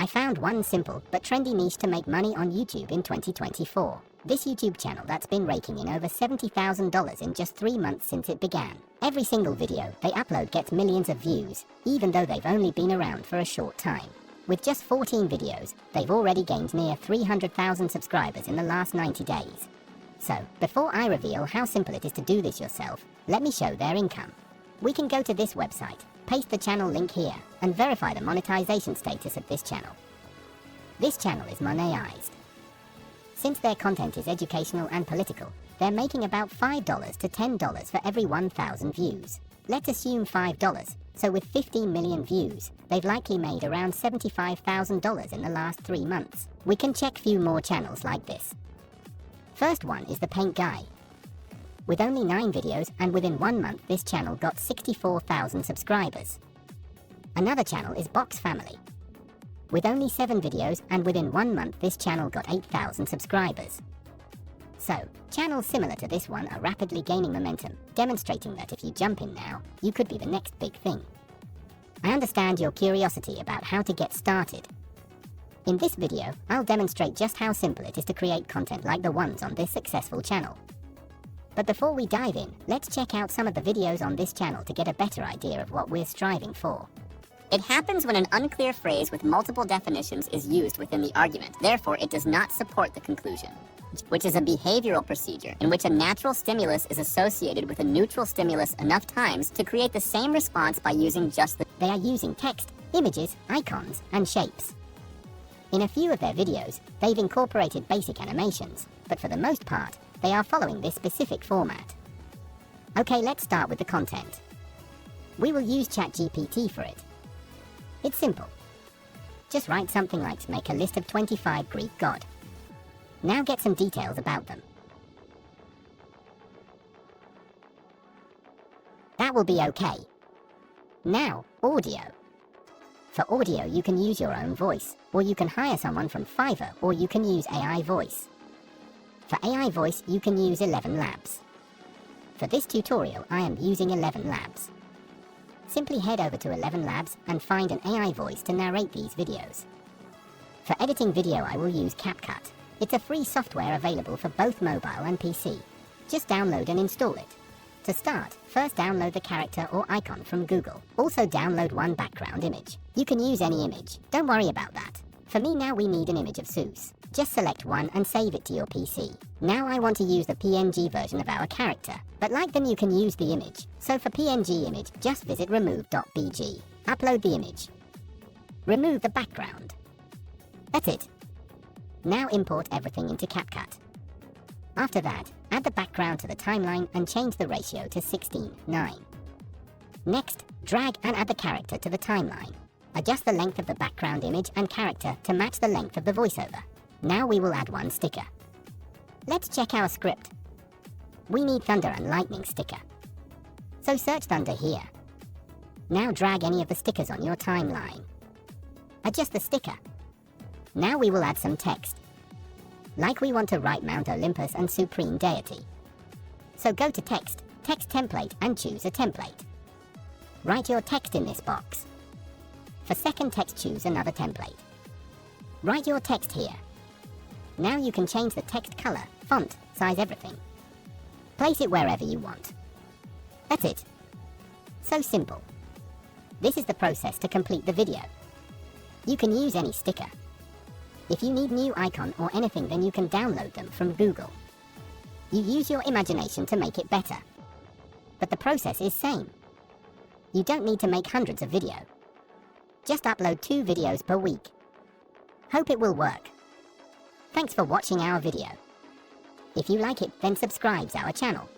I found one simple but trendy niche to make money on YouTube in 2024. This YouTube channel that's been raking in over $70,000 in just 3 months since it began. Every single video they upload gets millions of views, even though they've only been around for a short time. With just 14 videos, they've already gained near 300,000 subscribers in the last 90 days. So, before I reveal how simple it is to do this yourself, let me show their income. We can go to this website, paste the channel link here, and verify the monetization status of this channel. This channel is monetized. Since their content is educational and political, they're making about $5 to $10 for every 1,000 views. Let's assume $5, so with 15 million views, they've likely made around $75,000 in the last 3 months. We can check few more channels like this. First one is The Paint Guy. With only 9 videos and within 1 month this channel got 64,000 subscribers. Another channel is Box Family. With only 7 videos and within 1 month this channel got 8,000 subscribers. So, channels similar to this one are rapidly gaining momentum, demonstrating that if you jump in now, you could be the next big thing. I understand your curiosity about how to get started. In this video, I'll demonstrate just how simple it is to create content like the ones on this successful channel. But before we dive in, let's check out some of the videos on this channel to get a better idea of what we're striving for. It happens when an unclear phrase with multiple definitions is used within the argument. Therefore, it does not support the conclusion, which is a behavioral procedure in which a natural stimulus is associated with a neutral stimulus enough times to create the same response by using just the... They are using text, images, icons, and shapes. In a few of their videos, they've incorporated basic animations, but for the most part, they are following this specific format. Okay, let's start with the content. We will use ChatGPT for it. It's simple. Just write something like make a list of 25 Greek gods. Now get some details about them. That will be okay. Now, audio. For audio, you can use your own voice, or you can hire someone from Fiverr, or you can use AI voice. For AI voice, you can use 11 Labs. For this tutorial, I am using 11 Labs. Simply head over to 11 Labs and find an AI voice to narrate these videos. For editing video, I will use CapCut. It's a free software available for both mobile and PC. Just download and install it. To start, first download the character or icon from Google. Also download one background image. You can use any image, don't worry about that. For me now we need an image of Zeus. Just select one and save it to your PC. Now I want to use the PNG version of our character, but like them you can use the image. So for PNG image, just visit remove.bg. Upload the image. Remove the background. That's it. Now import everything into CapCut. After that, add the background to the timeline and change the ratio to 16:9. Next, drag and add the character to the timeline. Adjust the length of the background image and character to match the length of the voiceover. Now we will add one sticker. Let's check our script. We need thunder and lightning sticker. So search thunder here. Now drag any of the stickers on your timeline. Adjust the sticker. Now we will add some text. Like we want to write Mount Olympus and Supreme Deity. So go to text, text template and choose a template. Write your text in this box. For second text, choose another template. Write your text here. Now you can change the text color, font, size, everything. Place it wherever you want. That's it. So simple. This is the process to complete the video. You can use any sticker. If you need new icon or anything, then you can download them from Google. You use your imagination to make it better. But the process is same. You don't need to make hundreds of videos. Just upload 2 videos per week. Hope it will work. Thanks for watching our video. If you like it, then subscribe to our channel.